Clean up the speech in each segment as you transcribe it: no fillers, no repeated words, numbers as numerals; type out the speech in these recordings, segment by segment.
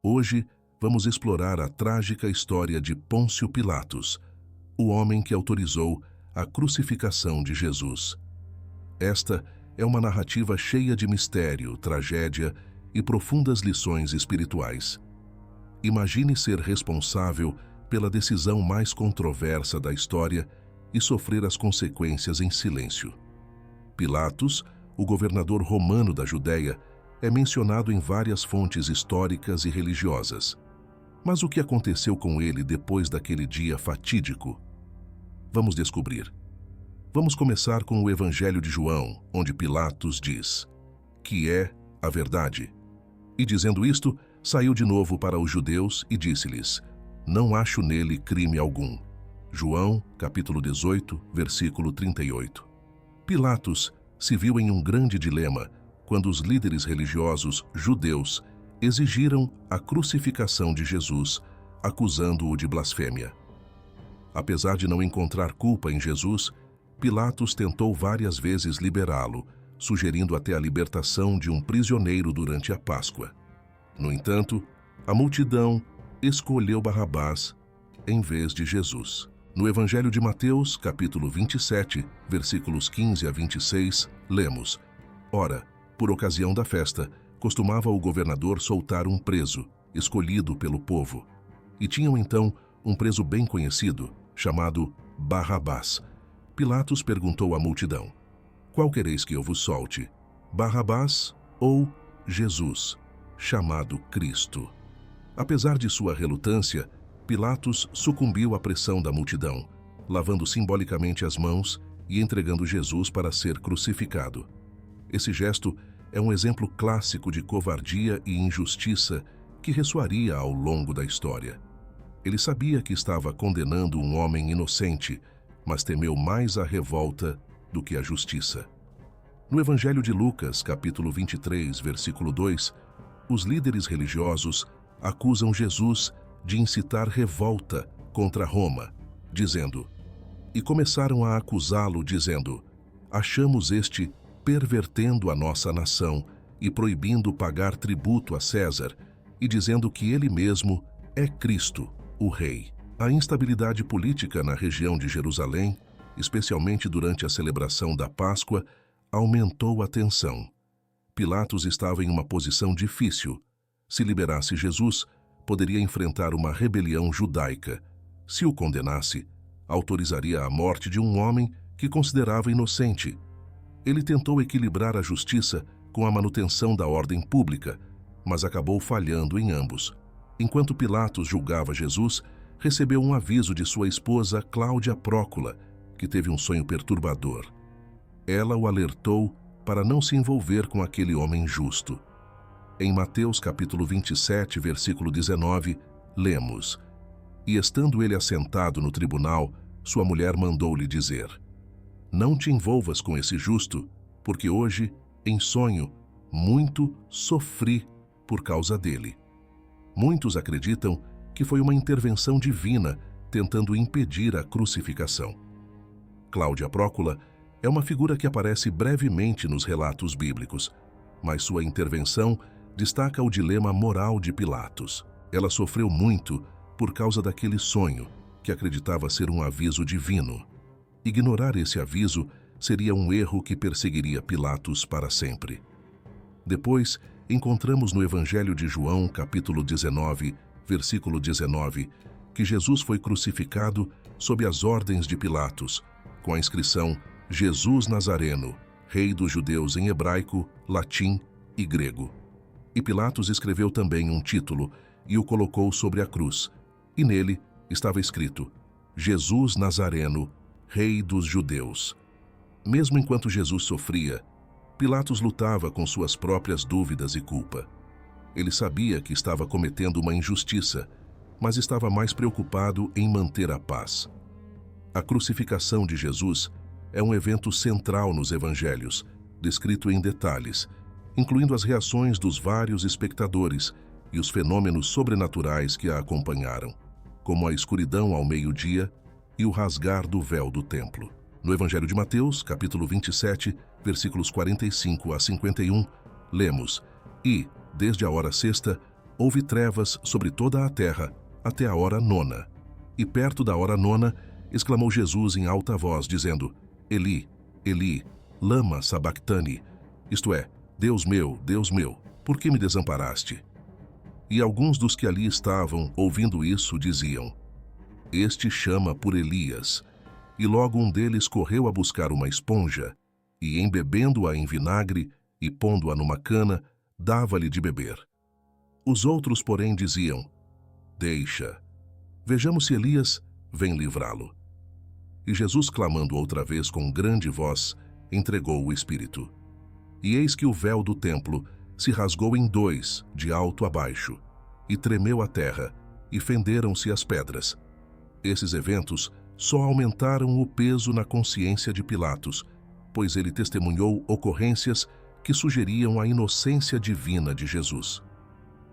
Hoje, vamos explorar a trágica história de Pôncio Pilatos, o homem que autorizou a crucificação de Jesus. Esta é uma narrativa cheia de mistério, tragédia e profundas lições espirituais. Imagine ser responsável pela decisão mais controversa da história e sofrer as consequências em silêncio. Pilatos, o governador romano da Judéia, é mencionado em várias fontes históricas e religiosas. Mas o que aconteceu com ele depois daquele dia fatídico? Vamos descobrir. Vamos começar com o Evangelho de João, onde Pilatos diz: "Que é a verdade." E dizendo isto, saiu de novo para os judeus e disse-lhes: "Não acho nele crime algum." João, capítulo 18, versículo 38. Pilatos se viu em um grande dilema quando os líderes religiosos judeus exigiram a crucificação de Jesus, acusando-o de blasfêmia. Apesar de não encontrar culpa em Jesus, Pilatos tentou várias vezes liberá-lo, sugerindo até a libertação de um prisioneiro durante a Páscoa. No entanto, a multidão escolheu Barrabás em vez de Jesus. No Evangelho de Mateus, capítulo 27, versículos 15 a 26, lemos: "Ora, por ocasião da festa, costumava o governador soltar um preso, escolhido pelo povo. E tinham então um preso bem conhecido, chamado Barrabás. Pilatos perguntou à multidão: Qual quereis que eu vos solte, Barrabás ou Jesus, chamado Cristo?" Apesar de sua relutância, Pilatos sucumbiu à pressão da multidão, lavando simbolicamente as mãos e entregando Jesus para ser crucificado. Esse gesto é um exemplo clássico de covardia e injustiça que ressoaria ao longo da história. Ele sabia que estava condenando um homem inocente, mas temeu mais a revolta do que a justiça. No Evangelho de Lucas, capítulo 23, versículo 2, os líderes religiosos acusam Jesus de incitar revolta contra Roma, dizendo: "E começaram a acusá-lo, dizendo: Achamos este pervertendo a nossa nação e proibindo pagar tributo a César, e dizendo que ele mesmo é Cristo, o Rei." A instabilidade política na região de Jerusalém, especialmente durante a celebração da Páscoa, aumentou a tensão. Pilatos estava em uma posição difícil. Se liberasse Jesus, poderia enfrentar uma rebelião judaica. Se o condenasse, autorizaria a morte de um homem que considerava inocente. Ele tentou equilibrar a justiça com a manutenção da ordem pública, mas acabou falhando em ambos. Enquanto Pilatos julgava Jesus, recebeu um aviso de sua esposa Cláudia Prócula, que teve um sonho perturbador. Ela o alertou para não se envolver com aquele homem justo. Em Mateus capítulo 27, versículo 19, lemos: "E estando ele assentado no tribunal, sua mulher mandou-lhe dizer: Não te envolvas com esse justo, porque hoje, em sonho, muito sofri por causa dele." Muitos acreditam que foi uma intervenção divina tentando impedir a crucificação. Cláudia Prócula é uma figura que aparece brevemente nos relatos bíblicos, mas sua intervenção destaca o dilema moral de Pilatos. Ela sofreu muito por causa daquele sonho, que acreditava ser um aviso divino. Ignorar esse aviso seria um erro que perseguiria Pilatos para sempre. Depois, encontramos no Evangelho de João, capítulo 19, versículo 19, que Jesus foi crucificado sob as ordens de Pilatos, com a inscrição Jesus Nazareno, Rei dos Judeus em hebraico, latim e grego. E Pilatos escreveu também um título e o colocou sobre a cruz, e nele estava escrito: Jesus Nazareno, Rei dos Judeus. Mesmo enquanto Jesus sofria, Pilatos lutava com suas próprias dúvidas e culpa. Ele sabia que estava cometendo uma injustiça, mas estava mais preocupado em manter a paz. A crucificação de Jesus é um evento central nos evangelhos, descrito em detalhes, incluindo as reações dos vários espectadores e os fenômenos sobrenaturais que a acompanharam, como a escuridão ao meio-dia e o rasgar do véu do templo. No Evangelho de Mateus, capítulo 27, versículos 45 a 51, lemos: "E, desde a hora sexta, houve trevas sobre toda a terra até a hora nona. E perto da hora nona, exclamou Jesus em alta voz, dizendo: Eli, Eli, lama sabactani, isto é, Deus meu, por que me desamparaste? E alguns dos que ali estavam, ouvindo isso, diziam: Este chama por Elias. E logo um deles correu a buscar uma esponja, e embebendo-a em vinagre, e pondo-a numa cana, dava-lhe de beber. Os outros, porém, diziam: Deixa, vejamos se Elias vem livrá-lo. E Jesus, clamando outra vez com grande voz, entregou o Espírito. E eis que o véu do templo se rasgou em dois, de alto a baixo, e tremeu a terra, e fenderam-se as pedras. Esses eventos só aumentaram o peso na consciência de Pilatos, pois ele testemunhou ocorrências que sugeriam a inocência divina de Jesus.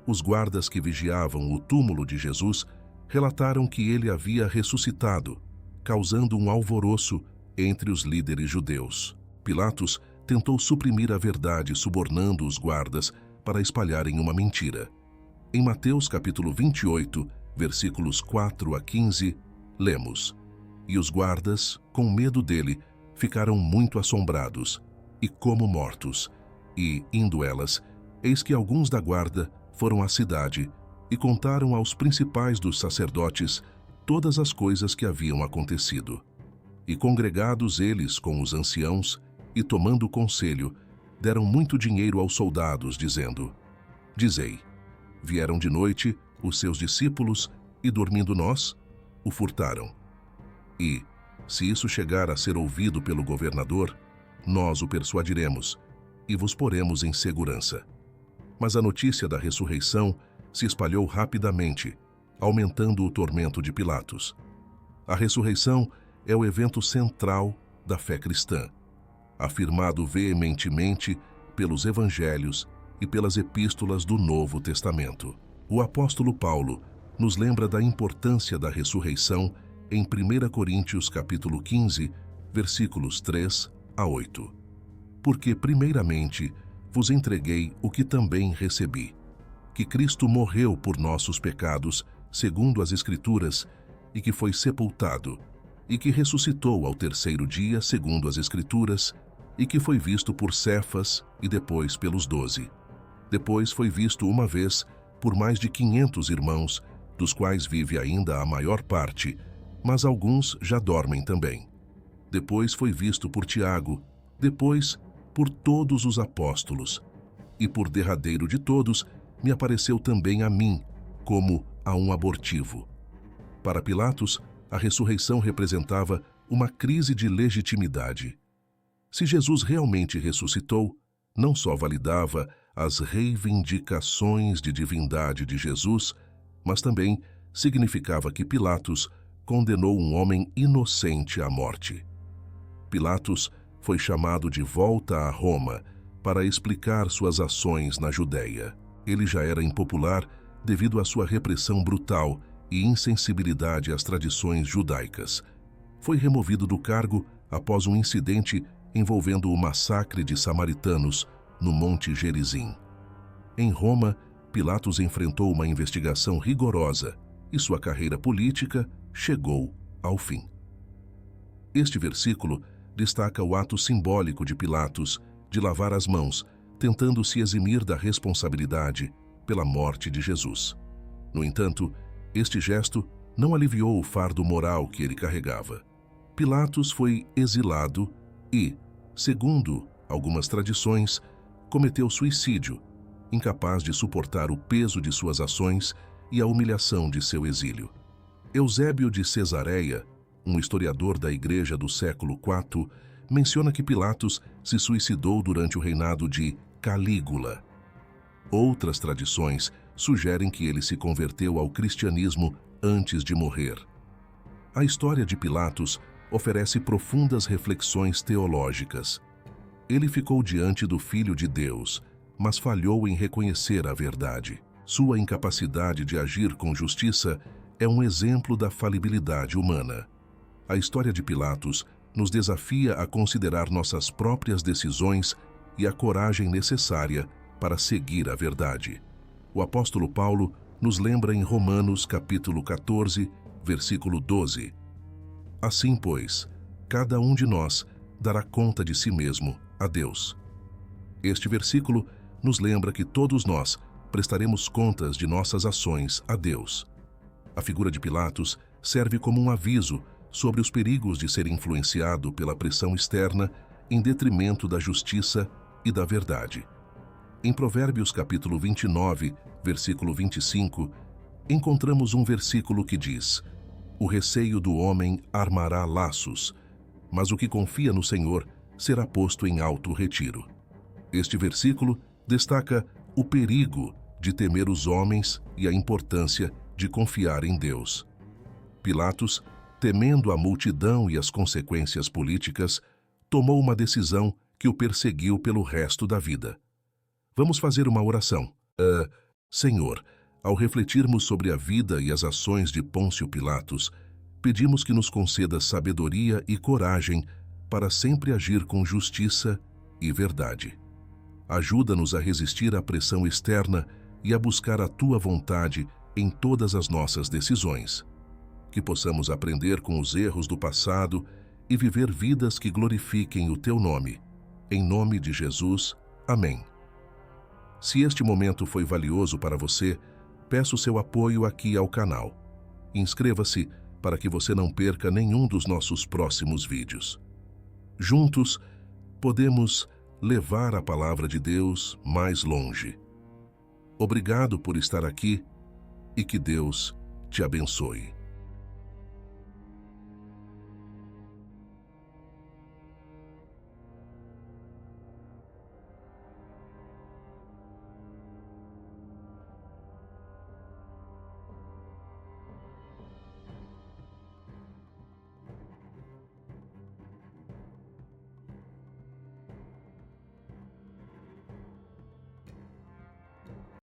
Os guardas que vigiavam o túmulo de Jesus relataram que ele havia ressuscitado, causando um alvoroço entre os líderes judeus. Pilatos tentou suprimir a verdade subornando os guardas para espalharem uma mentira. Em Mateus capítulo 28, versículos 4 a 15, lemos: E os guardas, com medo dele, ficaram muito assombrados, e como mortos. E, indo elas, eis que alguns da guarda foram à cidade e contaram aos principais dos sacerdotes todas as coisas que haviam acontecido. E congregados eles com os anciãos, e tomando conselho, deram muito dinheiro aos soldados, dizendo: Dizei, vieram de noite os seus discípulos, e dormindo nós, o furtaram. E, se isso chegar a ser ouvido pelo governador, nós o persuadiremos, e vos poremos em segurança. Mas a notícia da ressurreição se espalhou rapidamente, aumentando o tormento de Pilatos. A ressurreição é o evento central da fé cristã, afirmado veementemente pelos evangelhos e pelas epístolas do Novo Testamento. O apóstolo Paulo nos lembra da importância da ressurreição em 1 Coríntios capítulo 15, versículos 3 a 8. Porque, primeiramente, vos entreguei o que também recebi, que Cristo morreu por nossos pecados, segundo as Escrituras, e que foi sepultado, e que ressuscitou ao terceiro dia, segundo as Escrituras, e que foi visto por Cefas e depois pelos 12. Depois foi visto uma vez por mais de 500 irmãos, dos quais vive ainda a maior parte, mas alguns já dormem também. Depois foi visto por Tiago, depois por todos os apóstolos. E por derradeiro de todos, me apareceu também a mim, como a um abortivo. Para Pilatos, a ressurreição representava uma crise de legitimidade. Se Jesus realmente ressuscitou, não só validava as reivindicações de divindade de Jesus, mas também significava que Pilatos condenou um homem inocente à morte. Pilatos foi chamado de volta a Roma para explicar suas ações na Judéia. Ele já era impopular devido à sua repressão brutal e insensibilidade às tradições judaicas. Foi removido do cargo após um incidente envolvendo o massacre de samaritanos no Monte Gerizim. Em Roma, Pilatos enfrentou uma investigação rigorosa e sua carreira política chegou ao fim. Este versículo destaca o ato simbólico de Pilatos de lavar as mãos, tentando se eximir da responsabilidade pela morte de Jesus. No entanto, este gesto não aliviou o fardo moral que ele carregava. Pilatos foi exilado e, segundo algumas tradições, cometeu suicídio, incapaz de suportar o peso de suas ações e a humilhação de seu exílio. Eusébio de Cesareia, um historiador da Igreja do século IV, menciona que Pilatos se suicidou durante o reinado de Calígula. Outras tradições sugerem que ele se converteu ao cristianismo antes de morrer. A história de Pilatos oferece profundas reflexões teológicas. Ele ficou diante do Filho de Deus, mas falhou em reconhecer a verdade. Sua incapacidade de agir com justiça é um exemplo da falibilidade humana. A história de Pilatos nos desafia a considerar nossas próprias decisões e a coragem necessária para seguir a verdade. O apóstolo Paulo nos lembra em Romanos capítulo 14, versículo 12. Assim, pois, cada um de nós dará conta de si mesmo a Deus. Este versículo nos lembra que todos nós prestaremos contas de nossas ações a Deus. A figura de Pilatos serve como um aviso sobre os perigos de ser influenciado pela pressão externa em detrimento da justiça e da verdade. Em Provérbios capítulo 29, versículo 25, encontramos um versículo que diz: "O receio do homem armará laços, mas o que confia no Senhor será posto em alto retiro." Este versículo destaca o perigo de temer os homens e a importância de confiar em Deus. Pilatos, temendo a multidão e as consequências políticas, tomou uma decisão que o perseguiu pelo resto da vida. Vamos fazer uma oração. Senhor, ao refletirmos sobre a vida e as ações de Pôncio Pilatos, pedimos que nos conceda sabedoria e coragem para sempre agir com justiça e verdade. Ajuda-nos a resistir à pressão externa e a buscar a Tua vontade em todas as nossas decisões. Que possamos aprender com os erros do passado e viver vidas que glorifiquem o Teu nome. Em nome de Jesus. Amém. Se este momento foi valioso para você, peço seu apoio aqui ao canal. Inscreva-se para que você não perca nenhum dos nossos próximos vídeos. Juntos, podemos levar a palavra de Deus mais longe. Obrigado por estar aqui e que Deus te abençoe.